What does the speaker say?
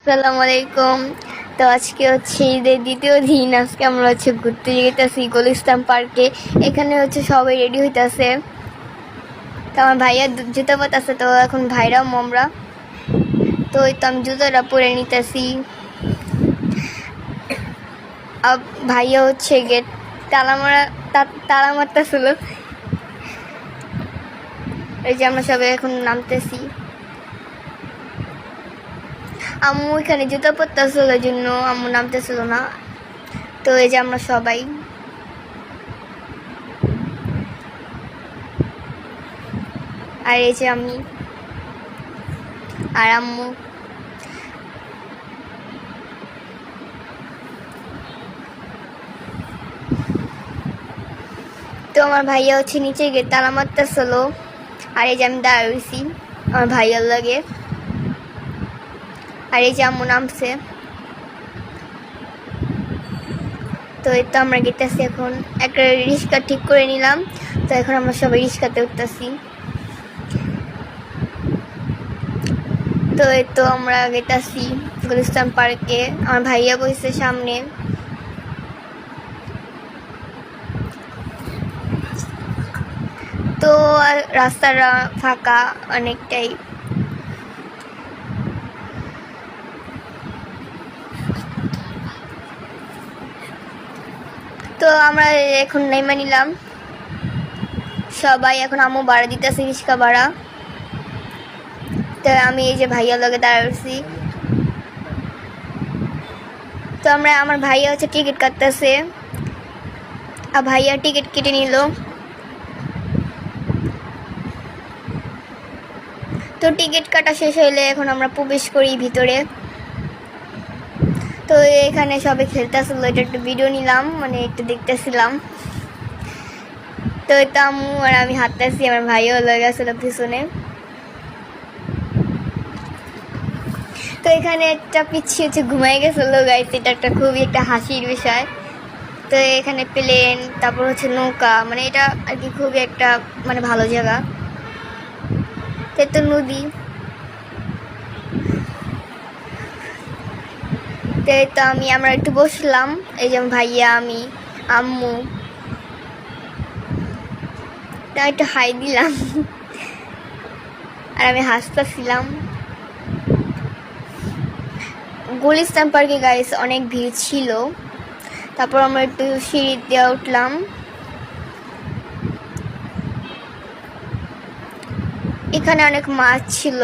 আসসালামু আলাইকুম। তো আজকে হচ্ছে ঈদের দ্বিতীয় দিন। আজকে আমরা হচ্ছে ঘুরতে যেতেছি গুলিস্তান পার্কে। এখানে হচ্ছে সবাই রেডি হইতাছে। তো আমার ভাইয়া জুতা পরতাছে, তো এখন ভাইরাও আমরা। তো ওই তো আমি জুতোটা পরে নিতেছি। ভাইয়া হচ্ছে গেট তালা মারতেছিল। এই যে আমরা সবাই এখন নামতেছি। আম্মু এখানে জুতা পরতেছিল, ওই জন্য আম্মু নামতেছিল না। তো এই যে আমরা সবাই, আর এই যে আমি আর আম্মু। তো আমার ভাইয়া হচ্ছে নিচে গিয়ে তালা মারতেছিল, আর এই যে আমি দাঁড়া রয়েছি আমার ভাইয়ার লাগে। আর এই যে আম্মু নামছে। তো এই তো আমরা গেতেছি, এখন একটা রিক্সা ঠিক করে নিলাম। তো এখন আমরা সবাই রিক্সাতে উঠতেছি। তো এই তো আমরা গেতেছি গুলিস্তান পার্কে। আমার ভাইয়া বসে সামনে। তো রাস্তাটা ফাঁকা অনেকটাই। তো আমরা এখন নেমে নিলাম সবাই। এখন আম্মু ভাড়া দিতেছে, রিক্সা ভাড়া। তো আমি এই যে ভাইয়ার লগে দাঁড়াচ্ছি। তো আমার ভাইয়া হচ্ছে টিকিট কাটতেছে, আর ভাইয়া টিকিট কেটে নিল। তো টিকিট কাটা শেষ হইলে এখন আমরা প্রবেশ করি ভিতরে। তো এখানে সবাই খেলতেছিল, এটা একটু ভিডিও নিলাম, মানে একটু দেখতেছিলাম। তো এটা আম্মু আর আমি হাঁটতেছি, আমার ভাইও লগে আসছিল পিছনে। তো এখানে একটা পিচ্ছি হচ্ছে ঘুমাই গেছিল গাইস, এটা একটা খুবই একটা হাসির বিষয়। তো এখানে প্লেন, তারপর হচ্ছে নৌকা, মানে এটা আর কি খুবই একটা মানে ভালো জায়গা। তো নদী। তো আমরা একটু বসলাম, এই যে ভাইয়া, আমি, আম্মু। তা একটু হাই দিলাম আর আমি হাসতেছিলাম। গুলিস্তান পার্কে গাইস অনেক ভিড় ছিল। তারপর আমরা একটু সিঁড়ি দিয়ে উঠলাম। এখানে অনেক মাছ ছিল।